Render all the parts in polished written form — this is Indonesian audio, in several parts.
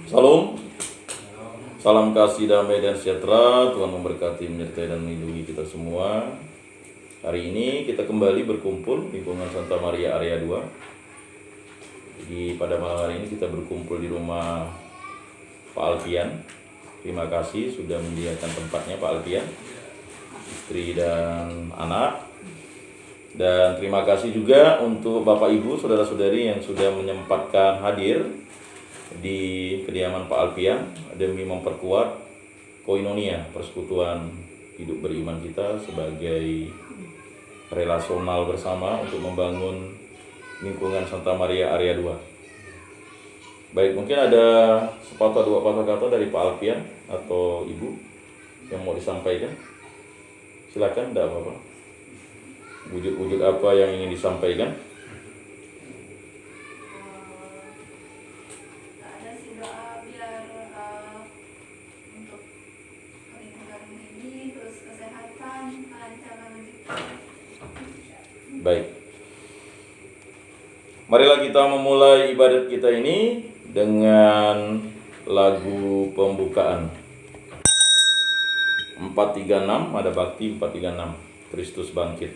Salam, salam kasih, damai dan sejahtera. Tuhan memberkati, menyertai dan melindungi kita semua. Hari ini kita kembali berkumpul di lingkungan Santa Maria Area 2. Jadi pada malam hari ini kita berkumpul di rumah Pak Alfian. Terima kasih sudah menyediakan tempatnya Pak Alfian, istri dan anak. Dan terima kasih juga untuk Bapak Ibu, saudara-saudari yang sudah menyempatkan hadir di kediaman Pak Alfian demi memperkuat koinonia, persekutuan hidup beriman kita sebagai relasional bersama untuk membangun lingkungan Santa Maria Area 2. Baik, mungkin ada sepatah dua patah kata dari Pak Alfian atau Ibu yang mau disampaikan. Silakan, tidak apa-apa. Wujud-wujud apa yang ingin disampaikan? Baik, marilah kita memulai ibadat kita ini dengan lagu pembukaan 436, ada bakti 436, Kristus bangkit.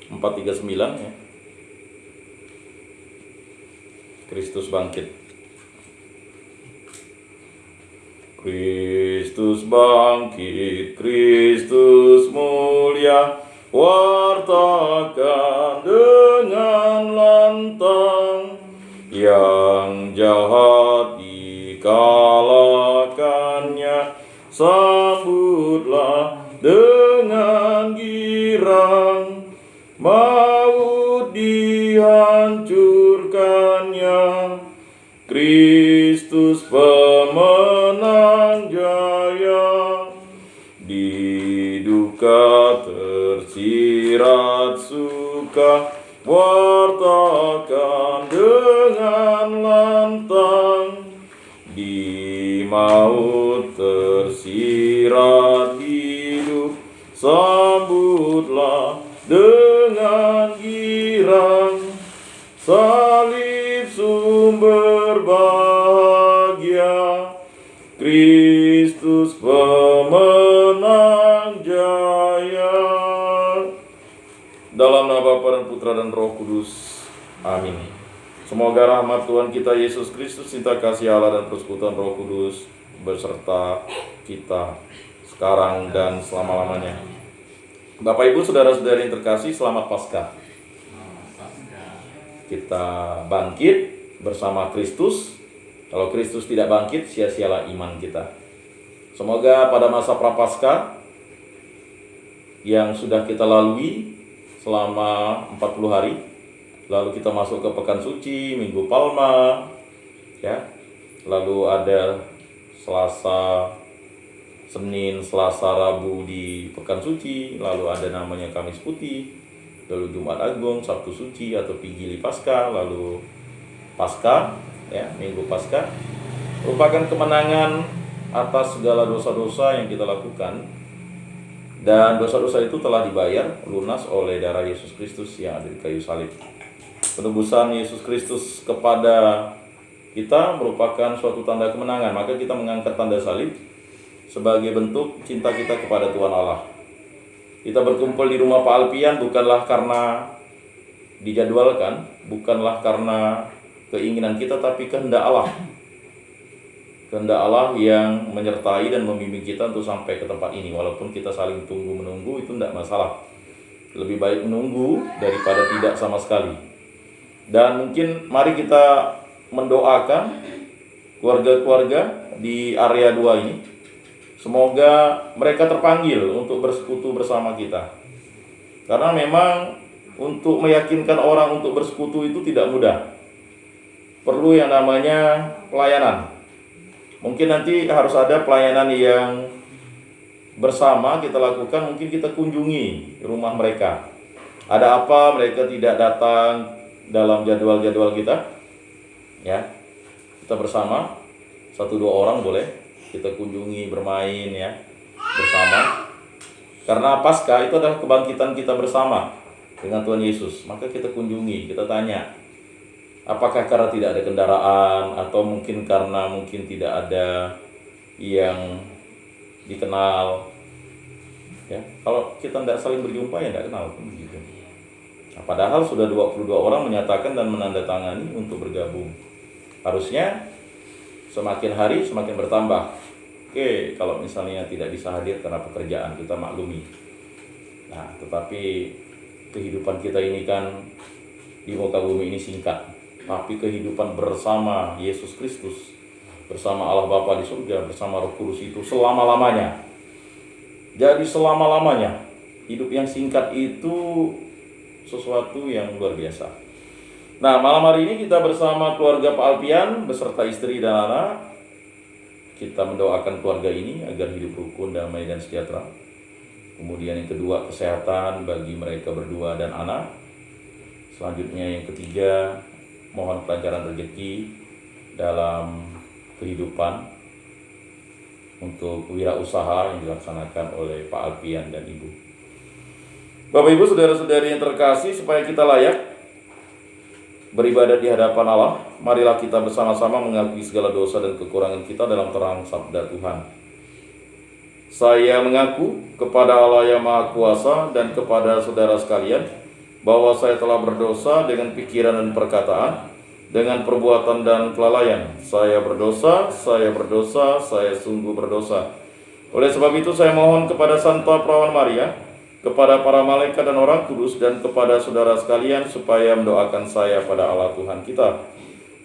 Empat tiga sembilan ya, Kristus bangkit. Kristus bangkit, Kristus mulia, wartakan dengan lantang, yang jahat dikalahkannya, sambutlah dengan girang, maut dihancurkannya, Kristus pemenang jaya, di duka tersirat suka, wartakan dengan lantang, di maut tersirat hidup, sambutlah dengan girang, salib sumber bahagia, Kristus pemenang jaya. Dalam nama Bapa dan Putra dan Roh Kudus. Amin. Semoga rahmat Tuhan kita Yesus Kristus, cinta kasih Allah dan persekutuan Roh Kudus beserta kita sekarang dan selama-lamanya. Bapak Ibu, saudara-saudari yang terkasih, selamat Paskah. Kita bangkit bersama Kristus. Kalau Kristus tidak bangkit, sia-sialah iman kita. Semoga pada masa Prapaskah yang sudah kita lalui selama 40 hari, lalu kita masuk ke Pekan Suci, Minggu Palma, ya. Lalu ada Selasa, Senin, Selasa, Rabu di Pekan Suci, lalu ada namanya Kamis Putih, lalu Jumat Agung, Sabtu Suci atau Vigili Paskah, lalu Paskah, ya, Minggu Paskah, merupakan kemenangan atas segala dosa-dosa yang kita lakukan, dan dosa-dosa itu telah dibayar lunas oleh darah Yesus Kristus yang ada di kayu salib. Penebusan Yesus Kristus kepada kita merupakan suatu tanda kemenangan, maka kita mengangkat tanda salib sebagai bentuk cinta kita kepada Tuhan Allah. Kita berkumpul di rumah Pak Alfian bukanlah karena dijadwalkan, bukanlah karena keinginan kita, tapi kehendak Allah. Kehendak Allah yang menyertai dan membimbing kita untuk sampai ke tempat ini. Walaupun kita saling tunggu-menunggu, itu tidak masalah. Lebih baik menunggu daripada tidak sama sekali. Dan mungkin mari kita mendoakan keluarga-keluarga di area 2 ini. Semoga mereka terpanggil untuk bersekutu bersama kita. Karena memang untuk meyakinkan orang untuk bersekutu itu tidak mudah. Perlu yang namanya pelayanan. Mungkin nanti harus ada pelayanan yang bersama kita lakukan. Mungkin kita kunjungi rumah mereka. Ada apa mereka tidak datang dalam jadwal-jadwal kita, ya, kita bersama 1-2 orang boleh kita kunjungi, bermain, ya, bersama. Karena Paskah itu adalah kebangkitan kita bersama. dengan Tuhan Yesus, maka kita kunjungi, kita tanya, apakah karena tidak ada kendaraan, atau mungkin karena tidak ada yang dikenal. Ya, kalau kita tidak saling berjumpa ya tidak kenal pun begitu. Nah, padahal sudah 22 orang menyatakan dan menandatangani untuk bergabung. Harusnya semakin hari semakin bertambah. Oke, kalau misalnya tidak bisa hadir karena pekerjaan, kita maklumi. Nah, tetapi kehidupan kita ini kan di muka bumi ini singkat, tapi kehidupan bersama Yesus Kristus, bersama Allah Bapa di surga, bersama Roh Kudus itu selama-lamanya. Jadi selama-lamanya, hidup yang singkat itu sesuatu yang luar biasa. Nah, malam hari ini kita bersama keluarga Pak Alpian beserta istri dan anak. Kita mendoakan keluarga ini agar hidup rukun, damai, dan sejahtera. Kemudian yang kedua, kesehatan bagi mereka berdua dan anak. Selanjutnya yang ketiga, mohon kelancaran rezeki dalam kehidupan untuk wirausaha yang dilaksanakan oleh Pak Alpian dan Ibu. Bapak Ibu, saudara-saudari yang terkasih, supaya kita layak beribadah di hadapan Allah, marilah kita bersama-sama mengakui segala dosa dan kekurangan kita dalam terang sabda Tuhan. Saya mengaku kepada Allah yang Maha Kuasa dan kepada saudara sekalian bahwa saya telah berdosa dengan pikiran dan perkataan, dengan perbuatan dan kelalaian. Saya berdosa, saya sungguh berdosa. Oleh sebab itu saya mohon kepada Santa Perawan Maria, kepada para malaikat dan orang kudus, dan kepada saudara sekalian supaya mendoakan saya pada Allah Tuhan kita.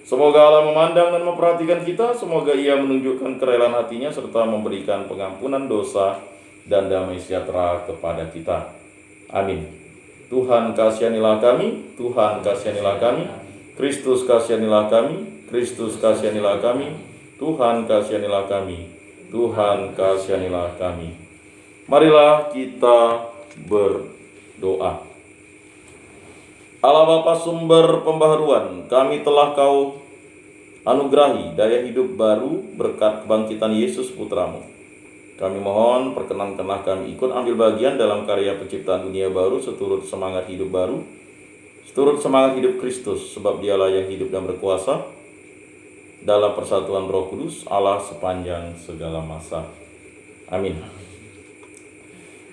Semoga Allah memandang dan memperhatikan kita, semoga Ia menunjukkan kerelaan hatinya serta memberikan pengampunan dosa dan damai sejahtera kepada kita. Amin. Tuhan kasihanilah kami, Tuhan kasihanilah kami. Kristus kasihanilah kami, Kristus kasihanilah kami, Tuhan kasihanilah kami, Tuhan kasihanilah kami. Marilah kita berdoa. Allah Bapa sumber pembaharuan, kami telah Kau anugerahi daya hidup baru berkat kebangkitan Yesus Putramu. Kami mohon perkenankanlah kami ikut ambil bagian dalam karya penciptaan dunia baru seturut semangat hidup baru, seturut semangat hidup Kristus, sebab Dialah yang hidup dan berkuasa dalam persatuan Roh Kudus Allah sepanjang segala masa. Amin.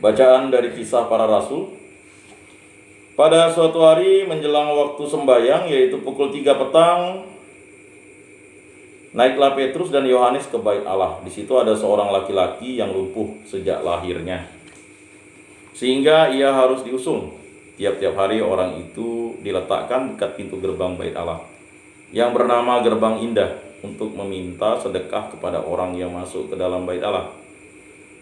Bacaan dari Kisah Para Rasul. Pada suatu hari menjelang waktu sembahyang, yaitu pukul 3 petang, naiklah Petrus dan Yohanes ke bait Allah. Di situ ada seorang laki-laki yang lumpuh sejak lahirnya, sehingga ia harus diusung. Tiap-tiap hari orang itu diletakkan dekat pintu gerbang bait Allah, yang bernama Gerbang Indah, untuk meminta sedekah kepada orang yang masuk ke dalam bait Allah.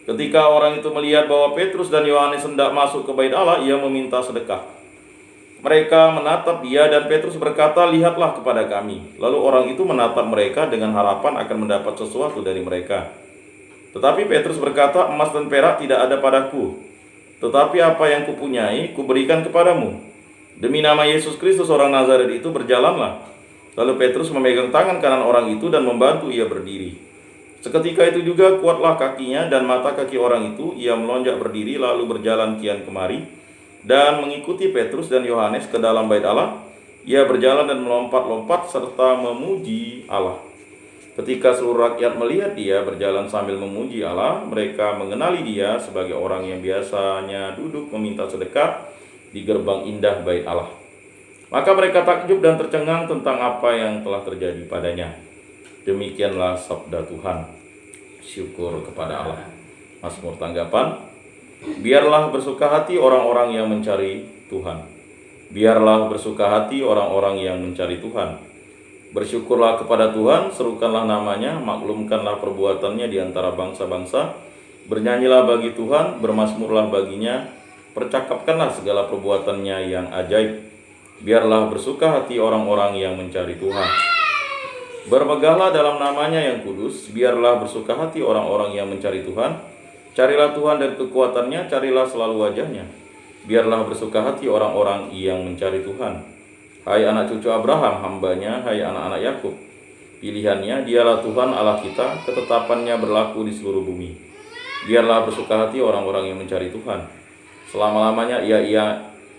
Ketika orang itu melihat bahwa Petrus dan Yohanes hendak masuk ke bait Allah, ia meminta sedekah. Mereka menatap dia dan Petrus berkata, "Lihatlah kepada kami." Lalu orang itu menatap mereka dengan harapan akan mendapat sesuatu dari mereka. Tetapi Petrus berkata, "Emas dan perak tidak ada padaku, tetapi apa yang kupunyai kuberikan kepadamu. Demi nama Yesus Kristus orang Nazaret itu, berjalanlah." Lalu Petrus memegang tangan kanan orang itu dan membantu ia berdiri. Seketika itu juga kuatlah kakinya dan mata kaki orang itu. Ia melonjak berdiri lalu berjalan kian kemari dan mengikuti Petrus dan Yohanes ke dalam bait Allah. Ia berjalan dan melompat-lompat serta memuji Allah. Ketika seluruh rakyat melihat dia berjalan sambil memuji Allah, mereka mengenali dia sebagai orang yang biasanya duduk meminta sedekah di gerbang indah bait Allah. Maka mereka takjub dan tercengang tentang apa yang telah terjadi padanya. Demikianlah sabda Tuhan. Syukur kepada Allah. Mazmur tanggapan. Biarlah bersuka hati orang-orang yang mencari Tuhan. Biarlah bersuka hati orang-orang yang mencari Tuhan. Bersyukurlah kepada Tuhan, serukanlah namanya, maklumkanlah perbuatannya di antara bangsa-bangsa. Bernyanyilah bagi Tuhan, bermazmurlah baginya, percakapkanlah segala perbuatannya yang ajaib. Biarlah bersuka hati orang-orang yang mencari Tuhan. Bermegahlah dalam namanya yang kudus, biarlah bersuka hati orang-orang yang mencari Tuhan. Carilah Tuhan dan kekuatannya, carilah selalu wajahnya. Biarlah bersuka hati orang-orang yang mencari Tuhan. Hai anak cucu Abraham, hambanya, hai anak-anak Yakub. Pilihannya, dialah Tuhan Allah kita, ketetapannya berlaku di seluruh bumi. Biarlah bersuka hati orang-orang yang mencari Tuhan. Selama-lamanya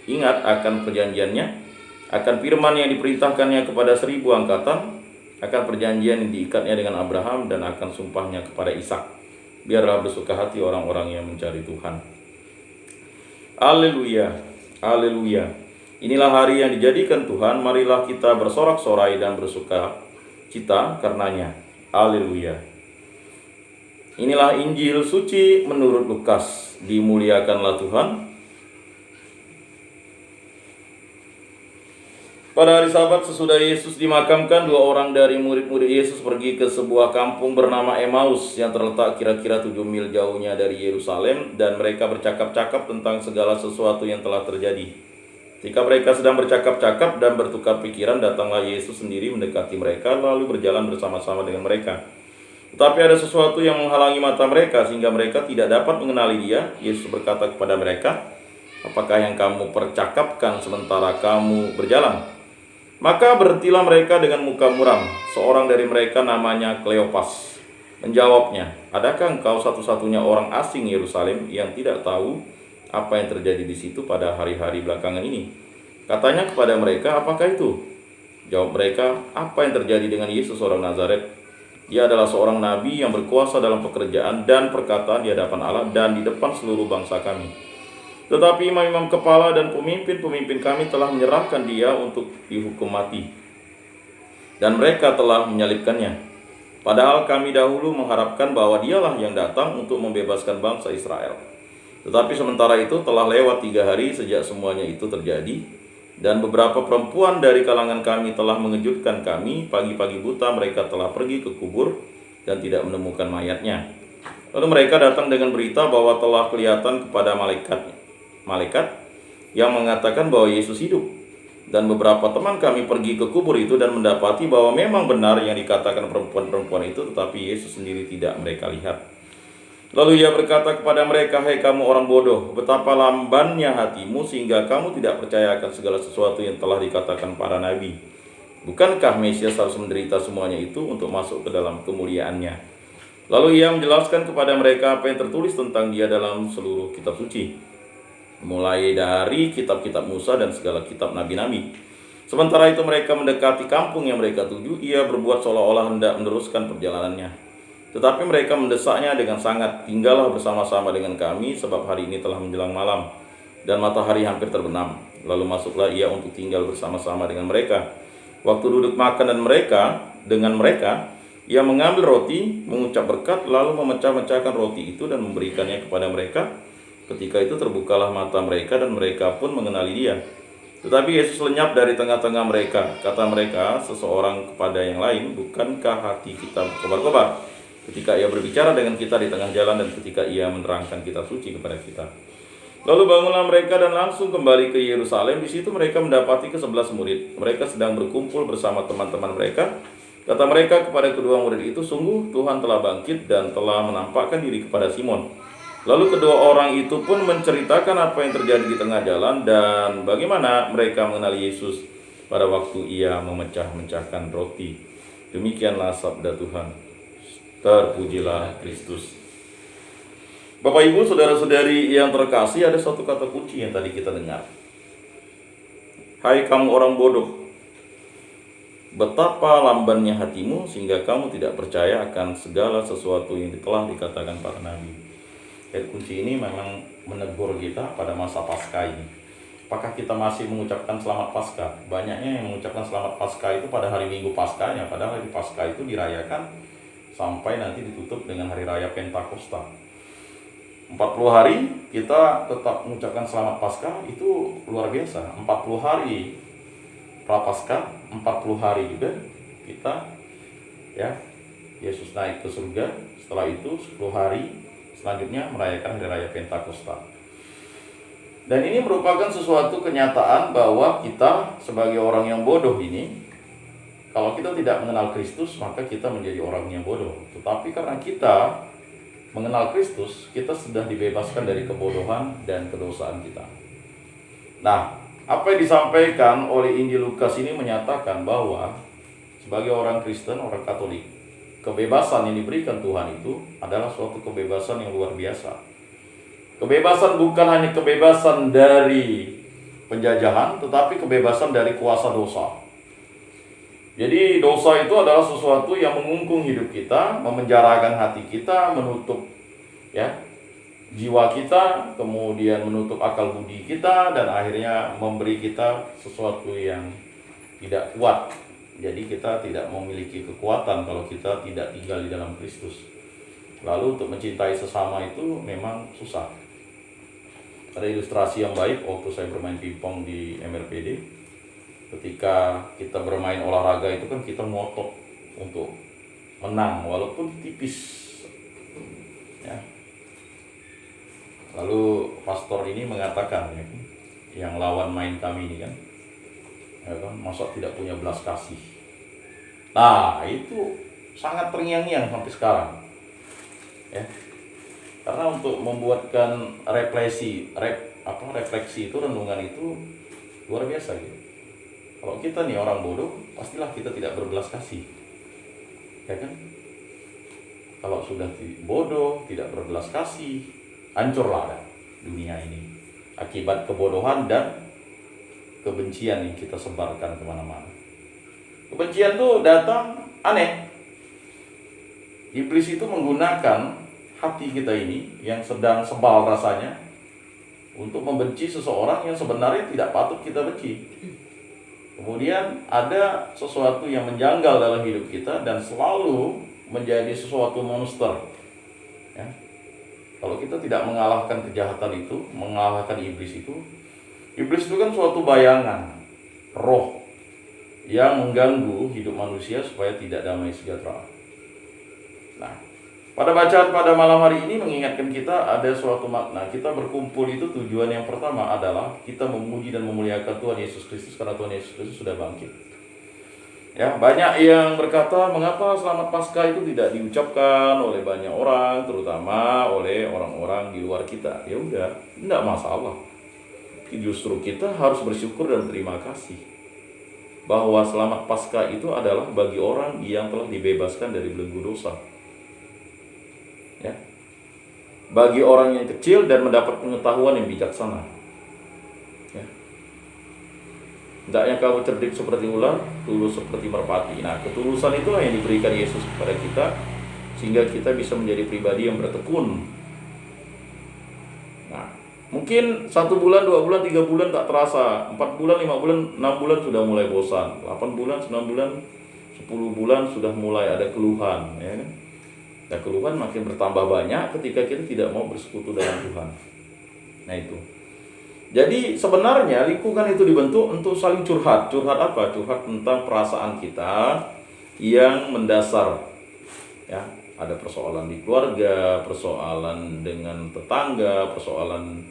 ingat akan perjanjiannya, akan firman yang diperintahkannya kepada 1000 angkatan, akan perjanjian yang diikatnya dengan Abraham, dan akan sumpahnya kepada Ishak. Biarlah bersuka hati orang-orang yang mencari Tuhan. Haleluya, haleluya. Inilah hari yang dijadikan Tuhan, marilah kita bersorak-sorai dan bersuka cita karenanya. Haleluya. Inilah Injil suci menurut Lukas. Dimuliakanlah Tuhan. Pada hari Sabat sesudah Yesus dimakamkan, 2 orang dari murid-murid Yesus pergi ke sebuah kampung bernama Emmaus yang terletak kira-kira 7 mil jauhnya dari Yerusalem, dan mereka bercakap-cakap tentang segala sesuatu yang telah terjadi. Ketika mereka sedang bercakap-cakap dan bertukar pikiran, datanglah Yesus sendiri mendekati mereka lalu berjalan bersama-sama dengan mereka. Tetapi ada sesuatu yang menghalangi mata mereka sehingga mereka tidak dapat mengenali Dia. Yesus berkata kepada mereka, "Apakah yang kamu percakapkan sementara kamu berjalan?" Maka berhentilah mereka dengan muka muram. Seorang dari mereka namanya Kleopas menjawabnya, "Adakah engkau satu-satunya orang asing Yerusalem yang tidak tahu apa yang terjadi di situ pada hari-hari belakangan ini?" Katanya kepada mereka, "Apakah itu?" Jawab mereka, "Apa yang terjadi dengan Yesus orang Nazaret? Dia adalah seorang nabi yang berkuasa dalam pekerjaan dan perkataan di hadapan Allah dan di depan seluruh bangsa kami. Tetapi imam-imam kepala dan pemimpin-pemimpin kami telah menyerahkan dia untuk dihukum mati, dan mereka telah menyalibkannya. Padahal kami dahulu mengharapkan bahwa dialah yang datang untuk membebaskan bangsa Israel. Tetapi sementara itu telah lewat 3 hari sejak semuanya itu terjadi, dan beberapa perempuan dari kalangan kami telah mengejutkan kami. Pagi-pagi buta mereka telah pergi ke kubur dan tidak menemukan mayatnya. Lalu mereka datang dengan berita bahwa telah kelihatan kepada malaikat yang mengatakan bahwa Yesus hidup. Dan beberapa teman kami pergi ke kubur itu dan mendapati bahwa memang benar yang dikatakan perempuan-perempuan itu, tetapi Yesus sendiri tidak mereka lihat. Lalu Ia berkata kepada mereka, "Hai kamu orang bodoh, betapa lambannya hatimu sehingga kamu tidak percaya akan segala sesuatu yang telah dikatakan para nabi. Bukankah Mesias harus menderita semuanya itu untuk masuk ke dalam kemuliaannya?" Lalu Ia menjelaskan kepada mereka apa yang tertulis tentang Dia dalam seluruh kitab suci, mulai dari kitab-kitab Musa dan segala kitab nabi-nabi. Sementara itu mereka mendekati kampung yang mereka tuju. Ia berbuat seolah-olah hendak meneruskan perjalanannya, tetapi mereka mendesaknya dengan sangat, "Tinggallah bersama-sama dengan kami, sebab hari ini telah menjelang malam dan matahari hampir terbenam." Lalu masuklah Ia untuk tinggal bersama-sama dengan mereka. Waktu duduk makan dengan mereka, Ia mengambil roti, mengucap berkat, lalu memecah-mecahkan roti itu dan memberikannya kepada mereka. Ketika itu terbukalah mata mereka dan mereka pun mengenali Dia. Tetapi Yesus lenyap dari tengah-tengah mereka. Kata mereka seseorang kepada yang lain, "Bukankah hati kita berkobar-kobar ketika Ia berbicara dengan kita di tengah jalan dan ketika Ia menerangkan kitab suci kepada kita?" Lalu bangunlah mereka dan langsung kembali ke Yerusalem. Di situ mereka mendapati ke-11 murid. Mereka sedang berkumpul bersama teman-teman mereka. Kata mereka kepada kedua murid itu, "Sungguh Tuhan telah bangkit dan telah menampakkan diri kepada Simon." Lalu kedua orang itu pun menceritakan apa yang terjadi di tengah jalan dan bagaimana mereka mengenali Yesus pada waktu Ia memecah-mecahkan roti. Demikianlah sabda Tuhan. Terpujilah Kristus. Bapak Ibu, saudara-saudari yang terkasih, ada satu kata kunci yang tadi kita dengar. "Hai kamu orang bodoh, betapa lambannya hatimu sehingga kamu tidak percaya akan segala sesuatu yang telah dikatakan para nabi." Ayat kunci ini memang menegur kita pada masa Paskah ini. Apakah kita masih mengucapkan selamat Paskah? Banyaknya yang mengucapkan selamat Paskah itu pada hari Minggu Paskahnya, padahal hari Paskah itu dirayakan sampai nanti ditutup dengan hari raya Pentakosta. 40 hari kita tetap mengucapkan selamat Paskah, itu luar biasa. 40 hari Prapaskah, 40 hari juga kita Yesus naik ke surga. Setelah itu 10 hari selanjutnya merayakan hari raya Pentakosta. Dan ini merupakan sesuatu kenyataan bahwa kita sebagai orang yang bodoh ini, kalau kita tidak mengenal Kristus, maka kita menjadi orang yang bodoh. Tetapi karena kita mengenal Kristus, kita sudah dibebaskan dari kebodohan dan kedosaan kita. Nah, apa yang disampaikan oleh Injil Lukas ini menyatakan bahwa sebagai orang Kristen, orang Katolik, kebebasan yang diberikan Tuhan itu adalah suatu kebebasan yang luar biasa. Kebebasan bukan hanya kebebasan dari penjajahan, tetapi kebebasan dari kuasa dosa. Jadi dosa itu adalah sesuatu yang mengungkung hidup kita, memenjarakan hati kita, menutup ya jiwa kita, kemudian menutup akal budi kita, dan akhirnya memberi kita sesuatu yang tidak kuat. Jadi kita tidak memiliki kekuatan kalau kita tidak tinggal di dalam Kristus. Lalu untuk mencintai sesama itu memang susah. Ada ilustrasi yang baik waktu saya bermain pingpong di MRPD. Ketika kita bermain olahraga itu kan kita ngotot untuk menang walaupun tipis. Ya. Lalu pastor ini mengatakan ya, yang lawan main kami ini kan, ya kan, masa tidak punya belas kasih. Nah itu sangat terngiang-ngiang sampai sekarang. Ya. Karena untuk membuatkan refleksi itu renungan itu luar biasa gitu. Kalau kita nih orang bodoh, pastilah kita tidak berbelas kasih, ya kan? Kalau sudah bodoh, tidak berbelas kasih, hancurlah dunia ini akibat kebodohan dan kebencian yang kita sebarkan kemana-mana. Kebencian tuh datang aneh. Iblis itu menggunakan hati kita ini yang sedang sebal rasanya untuk membenci seseorang yang sebenarnya tidak patut kita benci. Kemudian ada sesuatu yang menjanggal dalam hidup kita dan selalu menjadi sesuatu monster. Ya. Kalau kita tidak mengalahkan kejahatan itu, mengalahkan iblis itu kan suatu bayangan, roh yang mengganggu hidup manusia supaya tidak damai sejahtera. Nah, pada bacaan pada malam hari ini mengingatkan kita ada suatu makna. Kita berkumpul itu tujuan yang pertama adalah kita memuji dan memuliakan Tuhan Yesus Kristus karena Tuhan Yesus Kristus sudah bangkit. Ya, banyak yang berkata mengapa selamat Paskah itu tidak diucapkan oleh banyak orang, terutama oleh orang-orang di luar kita. Ya udah, tidak masalah. Justru kita harus bersyukur dan terima kasih bahwa selamat Paskah itu adalah bagi orang yang telah dibebaskan dari belenggu dosa. Ya. Bagi orang yang kecil dan mendapat pengetahuan yang bijaksana. Ya. Hendaknya kamu cerdik seperti ular, tulus seperti merpati. Nah, ketulusan itulah yang diberikan Yesus kepada kita sehingga kita bisa menjadi pribadi yang bertekun. Nah, mungkin 1 bulan, 2 bulan, 3 bulan tak terasa, 4 bulan, 5 bulan, 6 bulan sudah mulai bosan, 8 bulan, 9 bulan, 10 bulan sudah mulai ada keluhan, ya kan? Dan keluhan makin bertambah banyak ketika kita tidak mau bersekutu dengan Tuhan. Nah itu. Jadi sebenarnya lingkungan itu dibentuk untuk saling curhat. Curhat apa? Curhat tentang perasaan kita yang mendasar. Ya, ada persoalan di keluarga, persoalan dengan tetangga, persoalan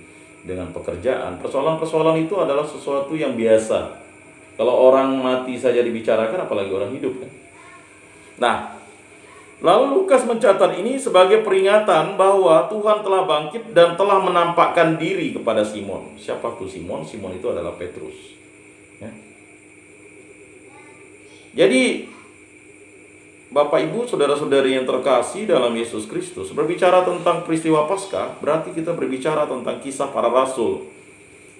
dengan pekerjaan. Persoalan-persoalan itu adalah sesuatu yang biasa. Kalau orang mati saja dibicarakan, apalagi orang hidup kan. Nah, lalu Lukas mencatat ini sebagai peringatan bahwa Tuhan telah bangkit dan telah menampakkan diri kepada Simon. Siapa itu Simon? Simon itu adalah Petrus. Ya. Jadi Bapak Ibu, saudara-saudari yang terkasih dalam Yesus Kristus, berbicara tentang peristiwa Paskah, berarti kita berbicara tentang kisah para rasul,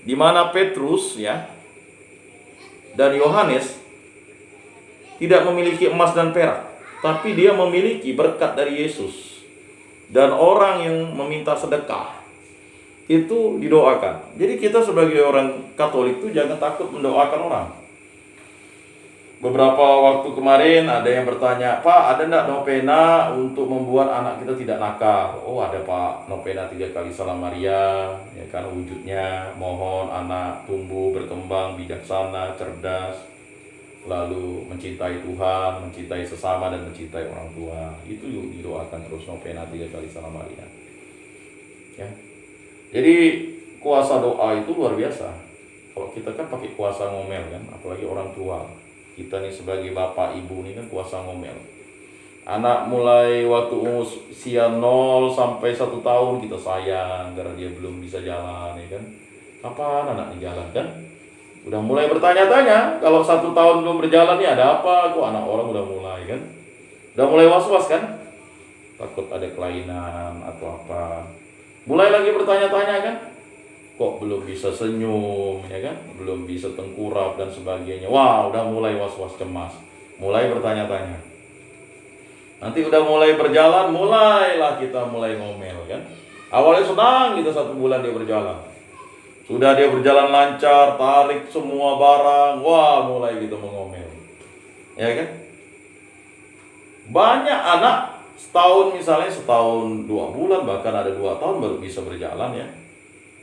di mana Petrus ya dan Yohanes tidak memiliki emas dan perak, tapi dia memiliki berkat dari Yesus. Dan orang yang meminta sedekah itu didoakan. Jadi kita sebagai orang Katolik itu jangan takut mendoakan orang. Beberapa waktu kemarin ada yang bertanya, Pak, ada enggak novena untuk membuat anak kita tidak nakal? Oh ada Pak, novena 3 kali Salam Maria, ya kan, wujudnya mohon anak tumbuh, berkembang, bijaksana, cerdas, lalu mencintai Tuhan, mencintai sesama, dan mencintai orang tua. Itu didoakan terus, novena 3 kali Salam Maria. Ya. Jadi kuasa doa itu luar biasa. Kalau kita kan pakai kuasa ngomel kan, apalagi orang tua. Kita nih sebagai bapak ibu nih kan kuasa ngomel. Anak mulai waktu usia 0 sampai 1 tahun kita sayang karena dia belum bisa jalan, ya kan. Kapan anaknya jalan kan? Udah mulai bertanya-tanya, kalau 1 tahun belum berjalan nih ada apa? Kok anak orang udah mulai kan? Udah mulai was-was kan? Takut ada kelainan atau apa. Mulai lagi bertanya-tanya kan? kok belum bisa senyum, ya kan, belum bisa tengkurap dan sebagainya. Wah, udah mulai was-was cemas, mulai bertanya-tanya. Nanti udah mulai berjalan, mulailah kita mulai ngomel, kan. Awalnya senang kita 1 bulan dia berjalan, sudah dia berjalan lancar, tarik semua barang, wah mulai kita mengomel, ya kan. Banyak anak setahun, misalnya setahun 2 bulan, bahkan ada 2 tahun baru bisa berjalan, ya.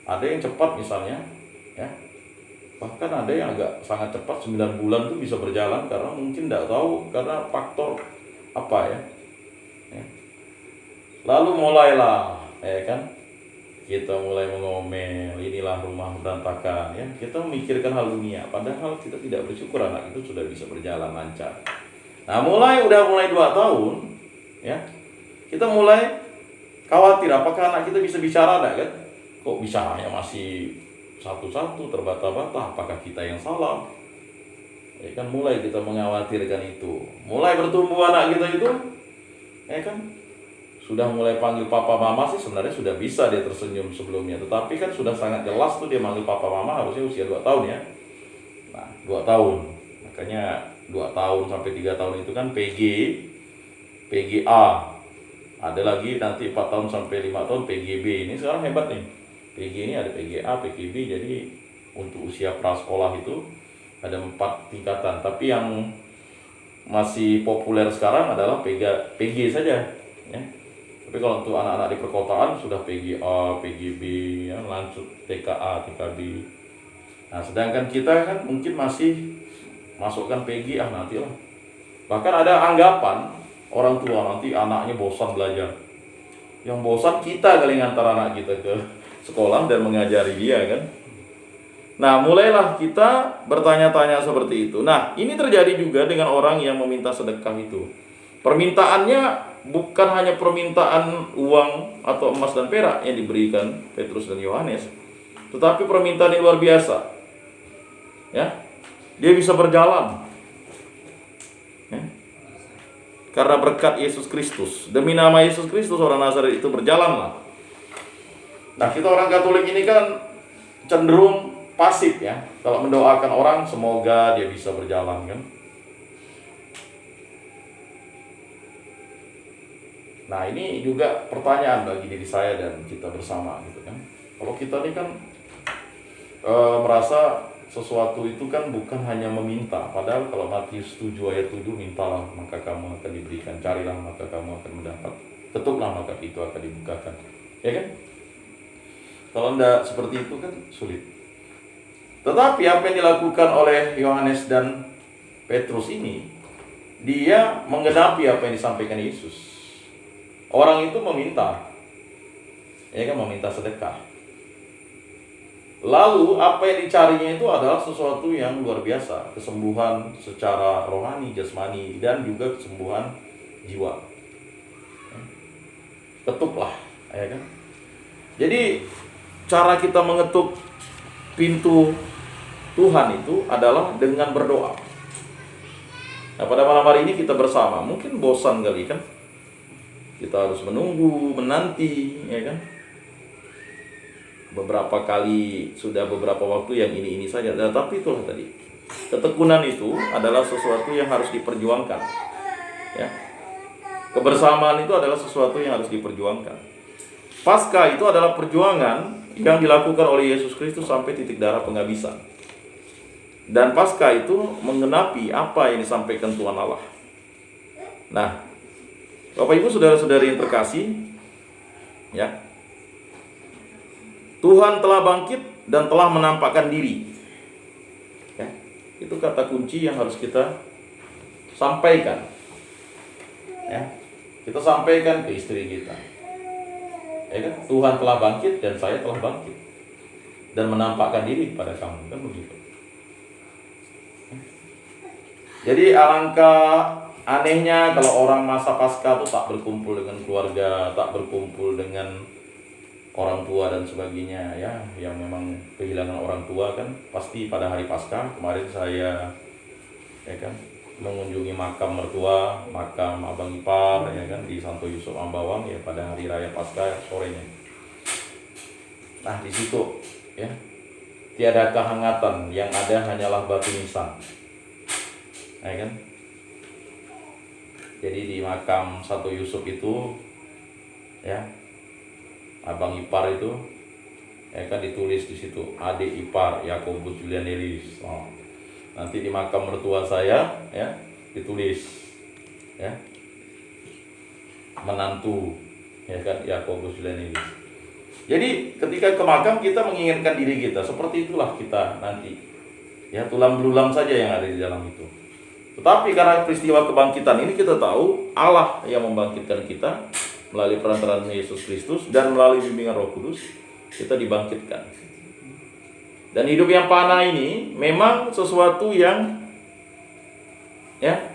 Ada yang cepat misalnya, ya. Bahkan ada yang agak sangat cepat, 9 bulan tuh bisa berjalan, karena mungkin tidak tahu karena faktor apa, ya. Lalu mulailah, ya kan, kita mulai mengomel, inilah rumah berantakan, ya. Kita memikirkan hal dunia, padahal kita tidak bersyukur anak itu sudah bisa berjalan lancar. Nah, udah mulai 2 tahun, ya, kita mulai khawatir apakah anak kita bisa bicara enggak, kan? Kok bicaranya masih satu-satu, terbata-bata, apakah kita yang salah? Ya kan, mulai kita mengkhawatirkan itu. Mulai bertumbuh anak kita itu, ya kan, sudah mulai panggil papa mama sih sebenarnya sudah bisa dia tersenyum sebelumnya, tetapi kan sudah sangat jelas tuh dia manggil papa mama harusnya usia 2 tahun, ya. Nah, 2 tahun. Makanya 2 tahun sampai 3 tahun itu kan PG, PGA. Ada lagi nanti 4 tahun sampai 5 tahun PGB. Ini sekarang hebat nih. PG ini ada PGA, PGB, jadi untuk usia prasekolah itu ada 4 tingkatan. Tapi yang masih populer sekarang adalah PG saja, ya. Tapi kalau untuk anak-anak di perkotaan sudah PGA, PGB, ya, lanjut TKA, TKB. Nah, sedangkan kita kan mungkin masih masukkan PG, nantilah. Bahkan ada anggapan orang tua nanti anaknya bosan belajar. Yang bosan kita kali ngantar anak kita ke sekolah dan mengajari dia, kan. Nah, mulailah kita bertanya-tanya seperti itu. Nah, ini terjadi juga dengan orang yang meminta sedekah itu. Permintaannya bukan hanya permintaan uang atau emas dan perak yang diberikan Petrus dan Yohanes, tetapi permintaan yang luar biasa, ya. Dia bisa berjalan, ya, karena berkat Yesus Kristus. Demi nama Yesus Kristus orang Nazaret itu berjalanlah. Nah, kita orang Katolik ini kan cenderung pasif, ya. Kalau mendoakan orang semoga dia bisa berjalan, kan. Nah, ini juga pertanyaan bagi diri saya dan kita bersama, gitu kan. Kalau kita ini kan merasa sesuatu itu kan bukan hanya meminta. Padahal kalau Matius 7 ayat 7, mintalah maka kamu akan diberikan, carilah maka kamu akan mendapat, ketuklah maka itu akan dibukakan, ya kan. Kalau tidak seperti itu kan sulit. Tetapi apa yang dilakukan oleh Yohanes dan Petrus ini, dia menggenapi apa yang disampaikan Yesus. Orang itu meminta, ya kan, meminta sedekah. Lalu apa yang dicarinya itu adalah sesuatu yang luar biasa, kesembuhan secara rohani, jasmani, dan juga kesembuhan jiwa. Ketuklah, ya kan. Jadi cara kita mengetuk pintu Tuhan itu adalah dengan berdoa. Nah, pada malam hari ini kita bersama, mungkin bosan kali, kan. Kita harus menunggu, menanti, ya kan. Beberapa kali, sudah beberapa waktu yang ini saja. Tapi itulah tadi, ketekunan itu adalah sesuatu yang harus diperjuangkan, ya. Kebersamaan itu adalah sesuatu yang harus diperjuangkan. Paskah itu adalah perjuangan yang dilakukan oleh Yesus Kristus sampai titik darah penghabisan. Dan Paskah itu menggenapi apa yang disampaikan Tuhan Allah. Nah, Bapak Ibu saudara-saudari yang terkasih, ya, Tuhan telah bangkit dan telah menampakkan diri, ya. Itu kata kunci yang harus kita sampaikan, ya. Kita sampaikan ke istri kita, ya kan, Tuhan telah bangkit dan saya telah bangkit dan menampakkan diri kepada kamu, kan begitu. Jadi alangkah anehnya kalau orang masa Paskah itu tak berkumpul dengan keluarga, tak berkumpul dengan orang tua dan sebagainya, ya, yang memang kehilangan orang tua kan pasti pada hari Paskah. Kemarin saya, ya kan, mengunjungi makam mertua, makam Abang Ipar, ya kan, di Santo Yusuf Ambawang, ya, pada hari raya Paskah sorenya. Nah, di situ, ya. Tiada kehangatan, yang ada hanyalah batu nisan. Ya kan? Jadi di makam Santo Yusuf itu, ya, abang ipar itu, ya kan, ditulis di situ adik ipar Yakobus Julianelis. Oh. Nanti di makam mertua saya, ya, ditulis, ya, menantu, ya kan, Yakobus Julianelis. Jadi ketika ke makam kita menginginkan diri kita, seperti itulah kita nanti. Ya, tulang belulang saja yang ada di dalam itu. Tetapi karena peristiwa kebangkitan ini kita tahu Allah yang membangkitkan kita melalui perantaraan Yesus Kristus dan melalui bimbingan Roh Kudus kita dibangkitkan. Dan hidup yang fana ini memang sesuatu yang, ya,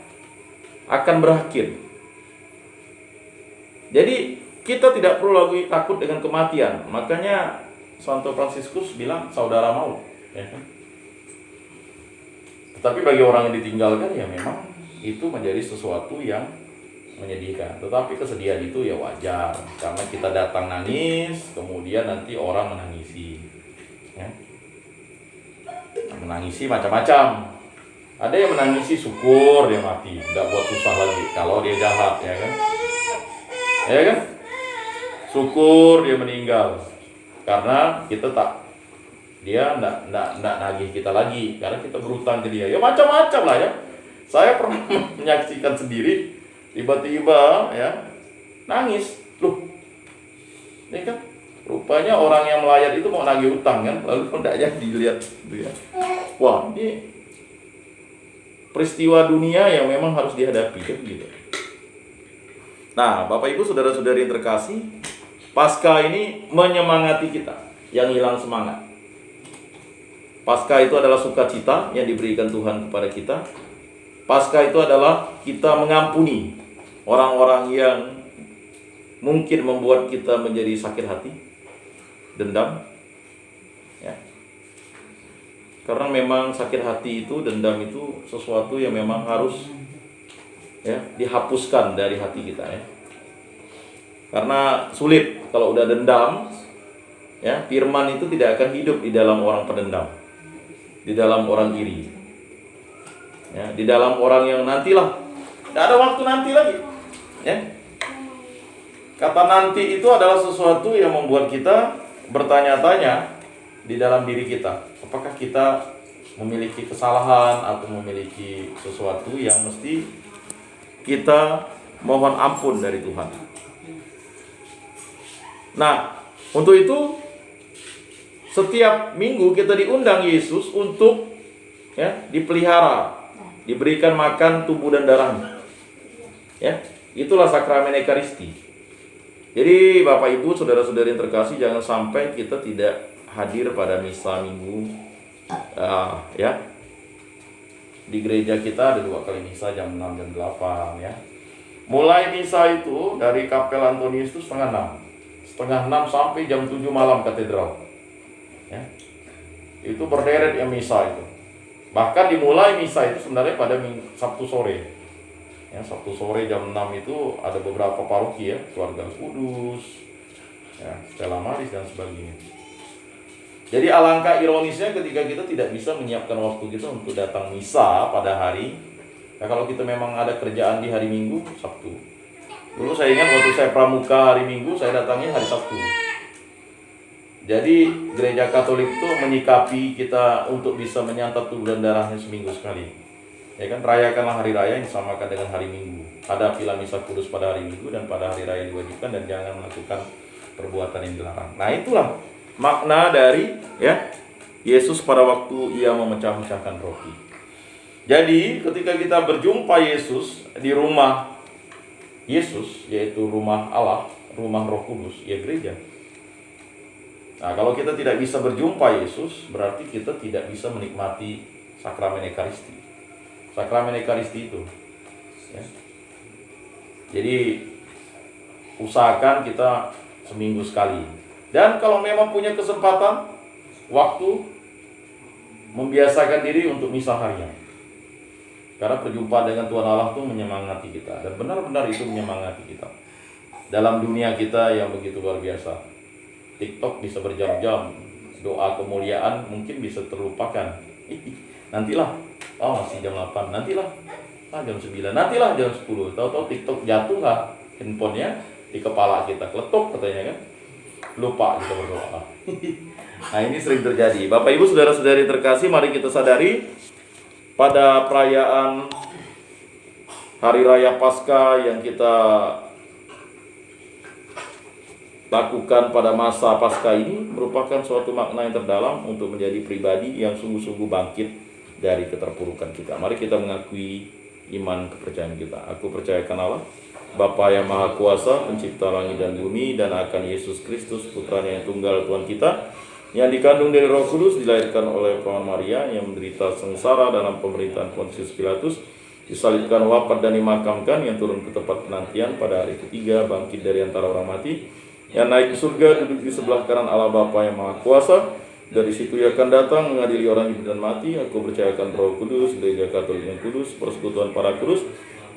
akan berakhir. Jadi kita tidak perlu lagi takut dengan kematian. Makanya Santo Fransiskus bilang saudara maut, ya kan? Tetapi bagi orang yang ditinggalkan, ya memang itu menjadi sesuatu yang menyedihkan. Tetapi kesedihan itu ya wajar, karena kita datang nangis, kemudian nanti orang menangisi, ya. Menangisi macam-macam. Ada yang menangisi syukur dia mati, nggak buat susah lagi kalau dia jahat, ya kan? Ya kan? Syukur dia meninggal karena kita dia enggak nagih kita lagi karena kita berutang ke dia. Ya macam-macam lah, ya. Saya pernah menyaksikan sendiri, tiba-tiba, ya, nangis. Loh, ini kan rupanya orang yang melayat itu mau nagih utang kan, lalu enggak jadi dilihat gitu, ya. Wah, ini peristiwa dunia yang memang harus dihadapi kan gitu. Nah, Bapak Ibu saudara-saudari yang terkasih, Paskah ini menyemangati kita yang hilang semangat. Paskah itu adalah sukacita yang diberikan Tuhan kepada kita. Paskah itu adalah kita mengampuni orang-orang yang mungkin membuat kita menjadi sakit hati, dendam, ya. Karena memang sakit hati itu, dendam itu sesuatu yang memang harus, ya, dihapuskan dari hati kita, ya. Karena sulit kalau udah dendam, ya, firman itu tidak akan hidup di dalam orang pendendam, di dalam orang iri, ya, di dalam orang yang nantilah, tidak ada waktu nanti lagi, ya. Kata nanti itu adalah sesuatu yang membuat kita bertanya-tanya di dalam diri kita, apakah kita memiliki kesalahan atau memiliki sesuatu yang mesti kita mohon ampun dari Tuhan. Nah, untuk itu setiap minggu kita diundang Yesus untuk, ya, dipelihara, diberikan makan tubuh dan darahnya. Ya, itulah sakramen Ekaristi. Jadi Bapak Ibu saudara-saudari yang terkasih, jangan sampai kita tidak hadir pada misa minggu. Ya, di gereja kita ada 2 kali misa, jam 6 jam 8, ya. Mulai misa itu dari Kapel Antonius itu setengah 6 sampai jam 7 malam katedral, ya. Itu berderet ya misa itu. Bahkan dimulai misa itu sebenarnya pada Sabtu sore, ya. Sabtu sore jam 6 itu ada beberapa paroki, ya, Keluarga Kudus, ya, Stella Maris dan sebagainya. Jadi alangkah ironisnya ketika kita tidak bisa menyiapkan waktu kita untuk datang misa pada hari, ya, kalau kita memang ada kerjaan di hari Minggu, Sabtu. Dulu saya ingat waktu saya pramuka hari Minggu, saya datangnya hari Sabtu. Jadi gereja Katolik itu menyikapi kita untuk bisa menyantap tubuh dan darahnya seminggu sekali. Ya kan, rayakanlah hari raya yang disamakan dengan hari Minggu. Hadapilah misa kudus pada hari Minggu dan pada hari raya diwajibkan, dan jangan melakukan perbuatan yang dilarang. Nah, itulah makna dari, ya, Yesus pada waktu ia memecah-mecahkan roti. Jadi ketika kita berjumpa Yesus di rumah Yesus, yaitu rumah Allah, rumah Roh Kudus, ya gereja. Nah, kalau kita tidak bisa berjumpa Yesus, berarti kita tidak bisa menikmati sakramen Ekaristi. Sakramen Ekaristi itu, ya. Jadi usahakan kita seminggu sekali. Dan kalau memang punya kesempatan, waktu, membiasakan diri untuk misa harian. Karena perjumpaan dengan Tuhan Allah itu menyemangati kita, dan benar-benar itu menyemangati kita dalam dunia kita yang begitu luar biasa. TikTok bisa berjam-jam, doa kemuliaan mungkin bisa terlupakan. Nantilah, masih jam 8, nantilah, jam 9, nantilah jam 10. Tahu-tahu TikTok jatuh nggak handphonenya di kepala kita, kletok katanya kan, lupa kita berdoa. Nah, ini sering terjadi. Bapak Ibu saudara-saudari terkasih, mari kita sadari pada perayaan Hari Raya Paskah yang kita lakukan pada masa Paskah ini merupakan suatu makna yang terdalam untuk menjadi pribadi yang sungguh-sungguh bangkit dari keterpurukan kita. Mari kita mengakui iman kepercayaan kita. Aku percayakan Allah, Bapa yang Maha Kuasa, pencipta langit dan bumi, dan akan Yesus Kristus, putranya yang tunggal Tuhan kita, yang dikandung dari Roh Kudus, dilahirkan oleh Perawan Maria, yang menderita sengsara dalam pemerintahan Pontius Pilatus, disalibkan, wafat dan dimakamkan, yang turun ke tempat penantian, pada hari ketiga bangkit dari antara orang mati, yang naik ke surga, duduk di sebelah kanan Allah Bapa yang Maha Kuasa. Dari situ ia akan datang mengadili orang hidup dan mati. Aku percayakan Roh Kudus, Gereja Katolik yang kudus, persekutuan para kudus,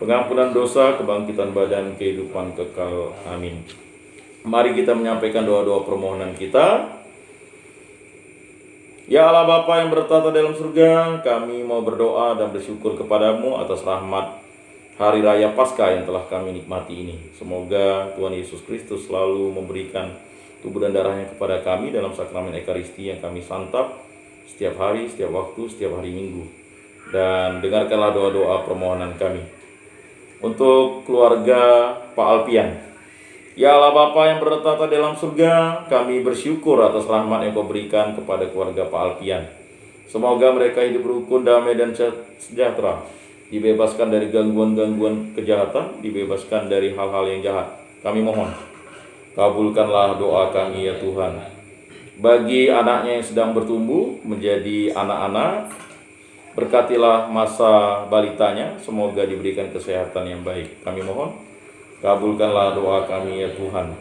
pengampunan dosa, kebangkitan badan, kehidupan kekal. Amin. Mari kita menyampaikan doa-doa permohonan kita. Ya Allah Bapa yang bertata dalam surga, kami mau berdoa dan bersyukur kepadamu atas rahmat Hari Raya Paskah yang telah kami nikmati ini. Semoga Tuhan Yesus Kristus selalu memberikan tubuh dan darahnya kepada kami dalam sakramen Ekaristi yang kami santap setiap hari, setiap waktu, setiap hari Minggu. Dan dengarkanlah doa-doa permohonan kami. Untuk keluarga Pak Alpian, ya Allah Bapa yang bertata dalam surga, kami bersyukur atas rahmat yang Kau berikan kepada keluarga Pak Alpian. Semoga mereka hidup rukun, damai dan sejahtera, dibebaskan dari gangguan-gangguan kejahatan, dibebaskan dari hal-hal yang jahat. Kami mohon, kabulkanlah doa kami ya Tuhan. Bagi anaknya yang sedang bertumbuh menjadi anak-anak, berkatilah masa balitanya, semoga diberikan kesehatan yang baik. Kami mohon, kabulkanlah doa kami ya Tuhan.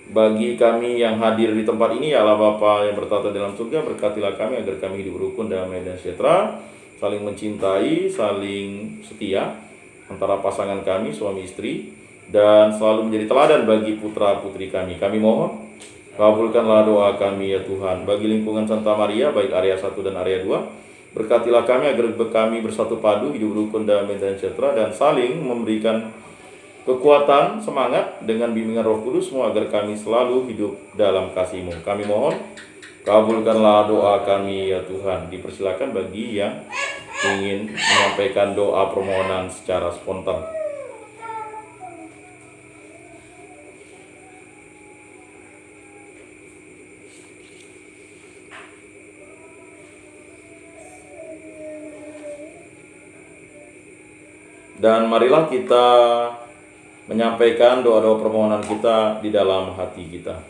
Bagi kami yang hadir di tempat ini, ya Allah Bapa yang bertata dalam surga, berkatilah kami agar kami hidup rukun, damai dan sejahtera, saling mencintai, saling setia antara pasangan kami, suami istri, dan selalu menjadi teladan bagi putra-putri kami. Kami mohon, kabulkanlah doa kami ya Tuhan. Bagi lingkungan Santa Maria, baik area 1 dan area 2, berkatilah kami agar kami bersatu padu, hidup rukun, damai dan sejahtera, dan saling memberikan kekuatan, semangat dengan bimbingan Roh Kudus, agar kami selalu hidup dalam kasih-Mu. Kami mohon, kabulkanlah doa kami ya Tuhan. Dipersilakan bagi yang ingin menyampaikan doa permohonan secara spontan. Dan marilah kita menyampaikan doa-doa permohonan kita di dalam hati kita.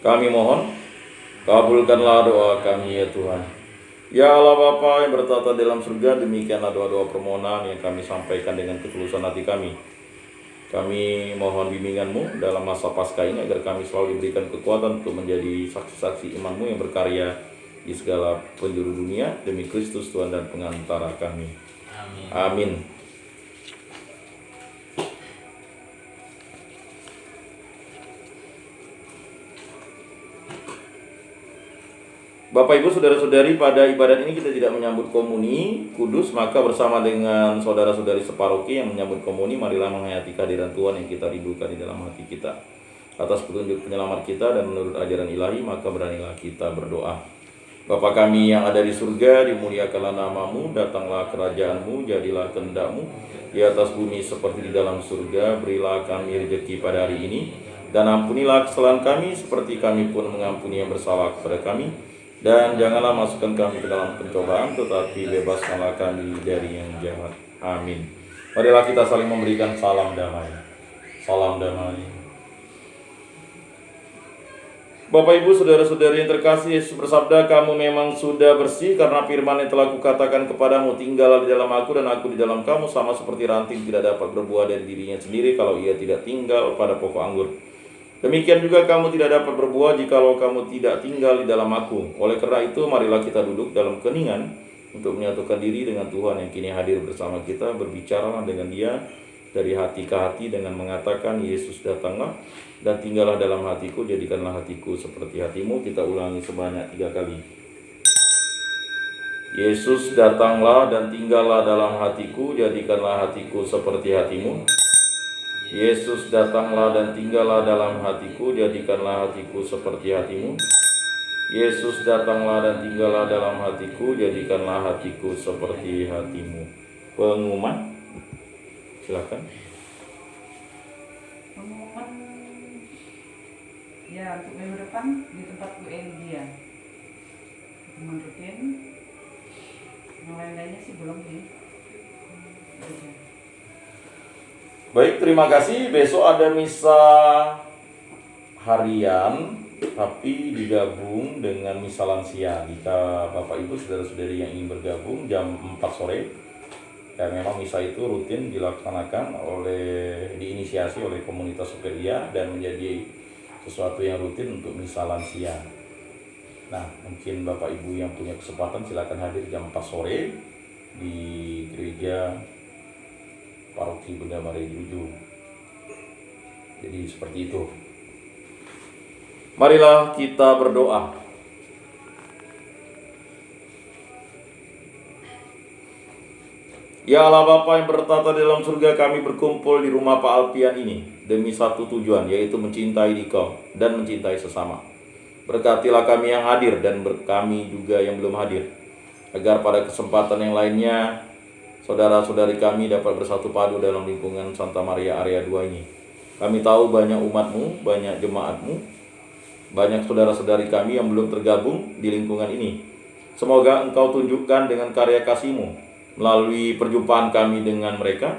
Kami mohon, kabulkanlah doa kami ya Tuhan. Ya Allah Bapa yang bertata dalam surga, demikianlah doa-doa permohonan yang kami sampaikan dengan ketulusan hati kami. Kami mohon bimbingan-Mu dalam masa Paskah ini agar kami selalu diberikan kekuatan untuk menjadi saksi-saksi iman-Mu yang berkarya di segala penjuru dunia, demi Kristus Tuhan dan pengantara kami. Amin. Amin. Bapak Ibu saudara-saudari, pada ibadat ini kita tidak menyambut komuni kudus, maka bersama dengan saudara-saudari separoki yang menyambut komuni, marilah menghayati kehadiran Tuhan yang kita rindukan di dalam hati kita. Atas petunjuk penyelamat kita dan menurut ajaran ilahi, maka beranilah kita berdoa. Bapa kami yang ada di surga, dimuliakanlah nama-Mu, datanglah kerajaan-Mu, jadilah kehendak-Mu di atas bumi seperti di dalam surga. Berilah kami rezeki pada hari ini, dan ampunilah kesalahan kami seperti kami pun mengampuni yang bersalah kepada kami. Dan janganlah masukkan kami ke dalam pencobaan, tetapi bebaskanlah kami dari yang jahat. Amin. Marilah kita saling memberikan salam damai. Salam damai. Bapak Ibu saudara-saudari yang terkasih, Yesus bersabda, kamu memang sudah bersih karena firman yang telah kukatakan kepadamu, tinggallah di dalam aku dan aku di dalam kamu, sama seperti ranting tidak dapat berbuah dari dirinya sendiri kalau ia tidak tinggal pada pokok anggur. Demikian juga kamu tidak dapat berbuah jikalau kamu tidak tinggal di dalam aku. Oleh karena itu marilah kita duduk dalam keningan untuk menyatukan diri dengan Tuhan yang kini hadir bersama kita. Berbicaralah dengan Dia dari hati ke hati dengan mengatakan, Yesus datanglah dan tinggallah dalam hatiku, jadikanlah hatiku seperti hatimu. Kita ulangi sebanyak 3 kali. Yesus datanglah dan tinggallah dalam hatiku, jadikanlah hatiku seperti hatimu. Yesus datanglah dan tinggallah dalam hatiku, jadikanlah hatiku seperti hatimu. Yesus datanglah dan tinggallah dalam hatiku, jadikanlah hatiku seperti hatimu. Pengumuman, silakan. Pengumuman ya untuk minggu depan di tempat dia pertemuan rutin. Yang lain-lainnya sih belum sih. Baik, terima kasih. Besok ada misa harian, tapi digabung dengan misa lansia. Jika Bapak Ibu saudara-saudari yang ingin bergabung jam 4 sore, dan memang misa itu rutin dilaksanakan diinisiasi oleh komunitas Superia dan menjadi sesuatu yang rutin untuk misa lansia. Nah, mungkin Bapak Ibu yang punya kesempatan silakan hadir jam 4 sore di gereja Paroki Bunda Maria Juju. Jadi seperti itu. Marilah kita berdoa. Ya Allah Bapa yang bertata di dalam surga, kami berkumpul di rumah Pak Alpian ini demi satu tujuan, yaitu mencintai Dikau dan mencintai sesama. Berkatilah kami yang hadir dan kami juga yang belum hadir, agar pada kesempatan yang lainnya saudara-saudari kami dapat bersatu padu dalam lingkungan Santa Maria Area 2 ini. Kami tahu banyak umat-Mu, banyak jemaat-Mu, banyak saudara-saudari kami yang belum tergabung di lingkungan ini. Semoga Engkau tunjukkan dengan karya kasih-Mu melalui perjumpaan kami dengan mereka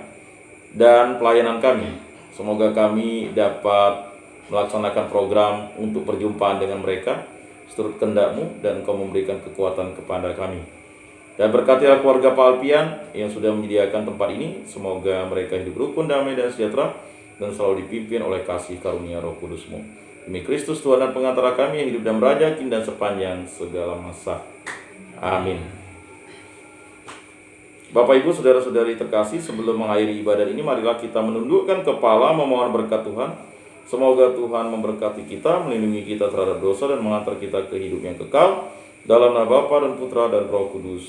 dan pelayanan kami. Semoga kami dapat melaksanakan program untuk perjumpaan dengan mereka seturut kehendak-Mu, dan Engkau memberikan kekuatan kepada kami. Dan berkatilah keluarga Pak Alpian yang sudah menyediakan tempat ini. Semoga mereka hidup rukun, damai, dan sejahtera, dan selalu dipimpin oleh kasih karunia Roh Kudus-Mu. Demi Kristus Tuhan dan pengantara kami yang hidup dan meraja kini dan sepanjang segala masa. Amin. Bapak Ibu saudara-saudari terkasih, sebelum mengakhiri ibadah ini, marilah kita menundukkan kepala memohon berkat Tuhan. Semoga Tuhan memberkati kita, melindungi kita terhadap dosa, dan mengantar kita ke hidup yang kekal. Dalam nama Bapa dan Putra dan Roh Kudus.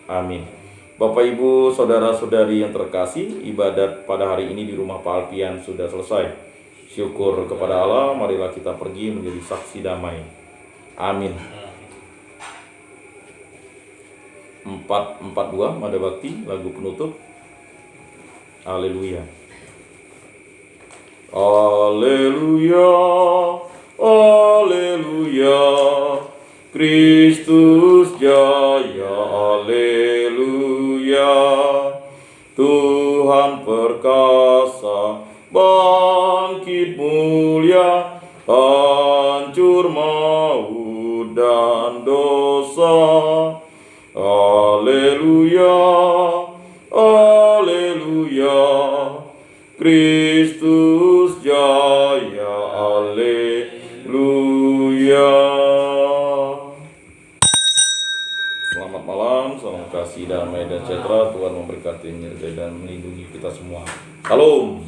Amin. Bapak Ibu saudara-saudari yang terkasih, ibadat pada hari ini di rumah Pak Alpian sudah selesai. Syukur kepada Allah, marilah kita pergi menjadi saksi damai. Amin. 442 Mada Bakti, lagu penutup. Haleluya. Haleluya. Haleluya. Kristus jaya, haleluya. Tuhan perkasa, bangkit mulia, hancur maut dan dosa. Haleluya, haleluya. Kristus jaya, haleluya. Selamat malam, salam kasih, damai, dan sejahtera. Tuhan memberkati, menyertai, dan melindungi kita semua. Salam.